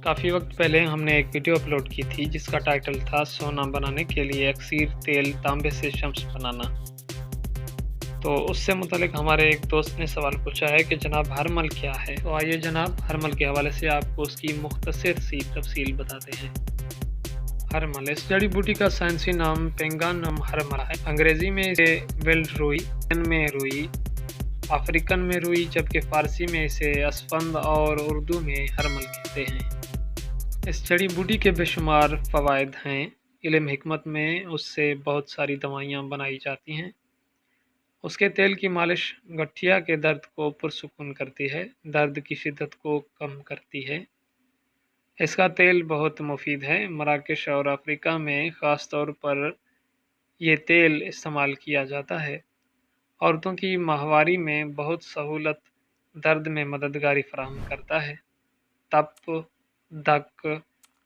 काफ़ी वक्त पहले हमने एक वीडियो अपलोड की थी जिसका टाइटल था सोना बनाने के लिए अक्सीर तेल तांबे से शम्स बनाना। तो उससे मुतालिक हमारे एक दोस्त ने सवाल पूछा है कि जनाब हरमल क्या है। तो आइए जनाब हरमल के हवाले से आपको उसकी मुख्तसर सी तफसील बताते हैं। हरमल इस जड़ी बूटी का साइंसी नाम पेंगानम हरमल है। अंग्रेज़ी में इसे विल्ड रुई, में रुई, अफ्रीकन में रुई, जबकि फ़ारसी में इसे असफंद और उर्दू में हरमल कहते हैं। इस जड़ी बूटी के बेशुमार फ़वाइद हैं। इल्म हिकमत में उससे बहुत सारी दवाइयाँ बनाई जाती हैं। उसके तेल की मालिश गठिया के दर्द को पुरसुकून करती है, दर्द की शिद्दत को कम करती है। इसका तेल बहुत मुफीद है। मराकश और अफ्रीका में ख़ास तौर पर ये तेल इस्तेमाल किया जाता है। औरतों की माहवारी में बहुत सहूलत, दर्द में मददगारी फराहम करता है। तप, दक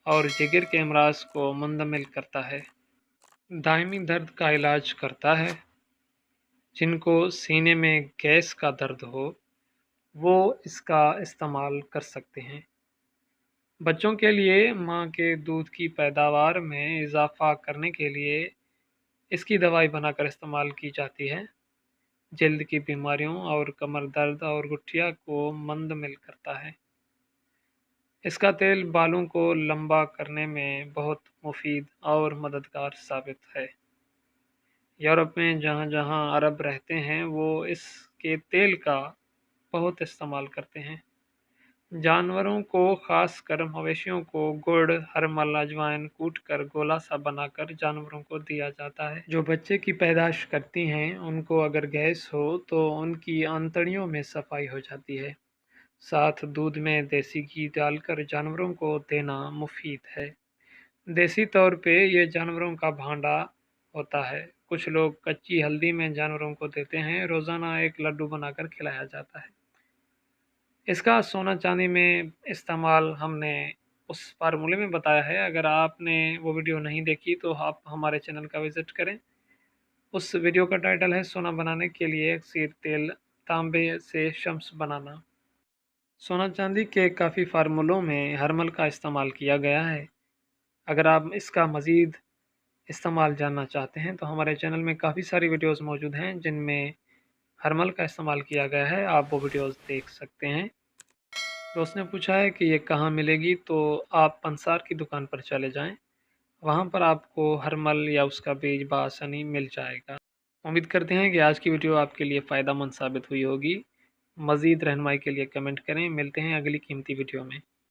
और जिगर के अमराज को मुंतमिल करता है। दायमी दर्द का इलाज करता है। जिनको सीने में गैस का दर्द हो वो इसका इस्तेमाल कर सकते हैं। बच्चों के लिए माँ के दूध की पैदावार में इजाफ़ा करने के लिए इसकी दवाई बनाकर इस्तेमाल की जाती है। जल्द की बीमारियों और कमर दर्द और गठिया को मुंतमिल करता है। इसका तेल बालों को लंबा करने में बहुत मुफीद और मददगार साबित है। यूरोप में जहाँ जहाँ अरब रहते हैं वो इसके तेल का बहुत इस्तेमाल करते हैं। जानवरों को, ख़ासकर मवेशियों को गुड़, हरमल, अजवाइन कूट कर गोला सा बनाकर जानवरों को दिया जाता है। जो बच्चे की पैदाइश करती हैं उनको अगर गैस हो तो उनकी आंतड़ियों में सफाई हो जाती है। साथ दूध में देसी घी डालकर जानवरों को देना मुफीद है। देसी तौर पे ये जानवरों का भांडा होता है। कुछ लोग कच्ची हल्दी में जानवरों को देते हैं। रोज़ाना एक लड्डू बनाकर खिलाया जाता है। इसका सोना चांदी में इस्तेमाल हमने उस फार्मूले में बताया है। अगर आपने वो वीडियो नहीं देखी तो आप हमारे चैनल का विज़िट करें। उस वीडियो का टाइटल है सोना बनाने के लिए अक्सीर तेल तांबे से शम्स बनाना। सोना चांदी के काफ़ी फार्मूलों में हरमल का इस्तेमाल किया गया है। अगर आप इसका मज़ीद इस्तेमाल जानना चाहते हैं तो हमारे चैनल में काफ़ी सारी वीडियोस मौजूद हैं जिनमें हरमल का इस्तेमाल किया गया है। आप वो वीडियोस देख सकते हैं। तो उसने पूछा है कि ये कहाँ मिलेगी, तो आप पंसार की दुकान पर चले जाएं। वहाँ पर आपको हरमल या उसका बीज बआसानी मिल जाएगा। उम्मीद करते हैं कि आज की वीडियो आपके लिए फ़ायदेमंद साबित हुई होगी। मज़ीद रहनुमाई के लिए कमेंट करें। मिलते हैं अगली कीमती वीडियो में।